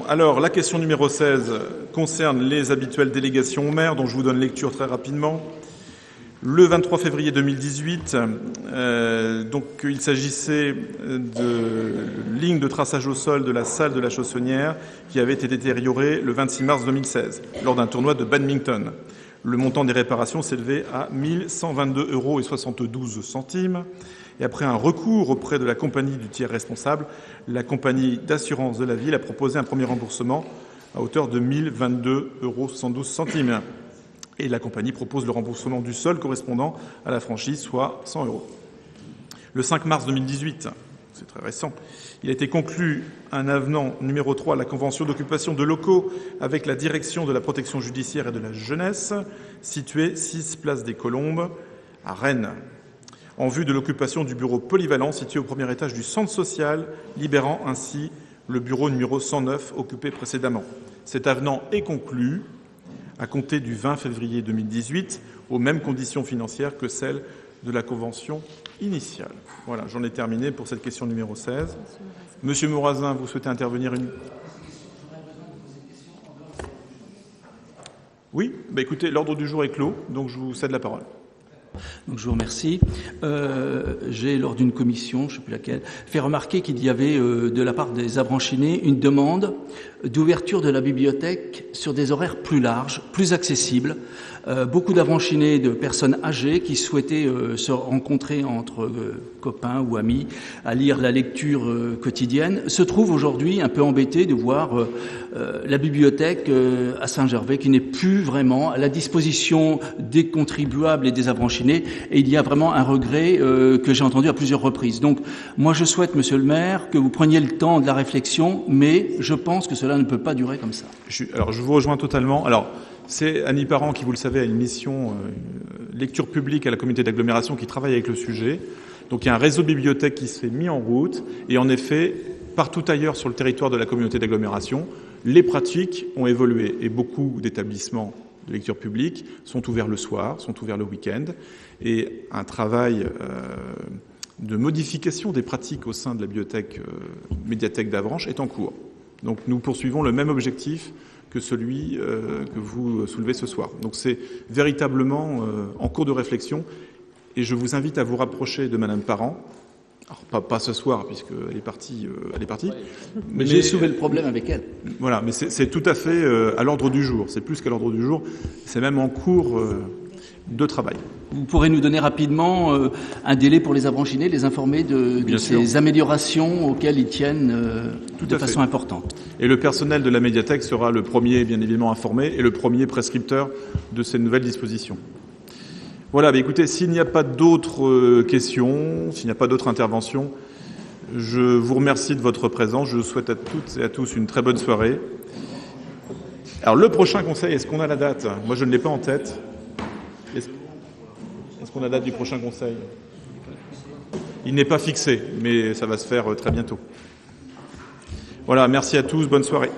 Alors, la question numéro 16 concerne les habituelles délégations au maire, dont je vous donne lecture très rapidement. Le 23 février 2018, il s'agissait de lignes de traçage au sol de la salle de la Chaussonnière qui avait été détériorée le 26 mars 2016 lors d'un tournoi de badminton. Le montant des réparations s'élevait à 1 122,72 €. Et après un recours auprès de la compagnie du tiers responsable, la compagnie d'assurance de la ville a proposé un premier remboursement à hauteur de 1 022,112 €. Et la compagnie propose le remboursement du sol correspondant à la franchise, soit 100 €. Le 5 mars 2018, c'est très récent, il a été conclu un avenant numéro 3 à la convention d'occupation de locaux avec la direction de la protection judiciaire et de la jeunesse, située 6 place des Colombes, à Rennes, en vue de l'occupation du bureau polyvalent situé au premier étage du centre social, libérant ainsi le bureau numéro 109 occupé précédemment. Cet avenant est conclu à compter du 20 février 2018, aux mêmes conditions financières que celles de la convention initiale. Voilà, j'en ai terminé pour cette question numéro 16. Monsieur Morazin, vous souhaitez intervenir une... Oui, écoutez, l'ordre du jour est clos, donc je vous cède la parole. Donc je vous remercie. J'ai, lors d'une commission, je ne sais plus laquelle, fait remarquer qu'il y avait, de la part des Avranchinés, une demande d'ouverture de la bibliothèque sur des horaires plus larges, plus accessibles. Beaucoup d'Avranchinés, de personnes âgées qui souhaitaient se rencontrer entre copains ou amis à lire la lecture quotidienne, se trouvent aujourd'hui un peu embêtés de voir la bibliothèque à Saint-Gervais qui n'est plus vraiment à la disposition des contribuables et des Avranchinés. Et il y a vraiment un regret que j'ai entendu à plusieurs reprises. Donc moi je souhaite, monsieur le maire, que vous preniez le temps de la réflexion, mais je pense que cela ne peut pas durer comme ça. Alors je vous rejoins totalement. Alors c'est Annie Parent qui, vous le savez, a une mission lecture publique à la communauté d'agglomération qui travaille avec le sujet. Donc il y a un réseau de bibliothèques qui s'est mis en route et en effet, partout ailleurs sur le territoire de la communauté d'agglomération, les pratiques ont évolué et beaucoup d'établissements de lecture publique sont ouverts le soir, sont ouverts le week-end et un travail de modification des pratiques au sein de la bibliothèque médiathèque d'Avranches est en cours. Donc nous poursuivons le même objectif que celui que vous soulevez ce soir. Donc c'est véritablement en cours de réflexion et je vous invite à vous rapprocher de Madame Parent. Alors, pas ce soir puisqu'elle est partie. Mais j'ai soulevé le problème avec elle. Voilà, mais c'est tout à fait à l'ordre du jour. C'est plus qu'à l'ordre du jour. C'est même en cours de travail. Vous pourrez nous donner rapidement un délai pour les Avranchinés, les informer de ces améliorations auxquelles ils tiennent de façon importante. Et le personnel de la médiathèque sera le premier, bien évidemment, informé et le premier prescripteur de ces nouvelles dispositions. Voilà, écoutez, s'il n'y a pas d'autres questions, s'il n'y a pas d'autres interventions, je vous remercie de votre présence. Je vous souhaite à toutes et à tous une très bonne soirée. Alors, le prochain conseil, est-ce qu'on a la date ? Moi, je ne l'ai pas en tête. Est-ce qu'on a la date du prochain conseil ? Il n'est pas fixé, mais ça va se faire très bientôt. Voilà, merci à tous, bonne soirée.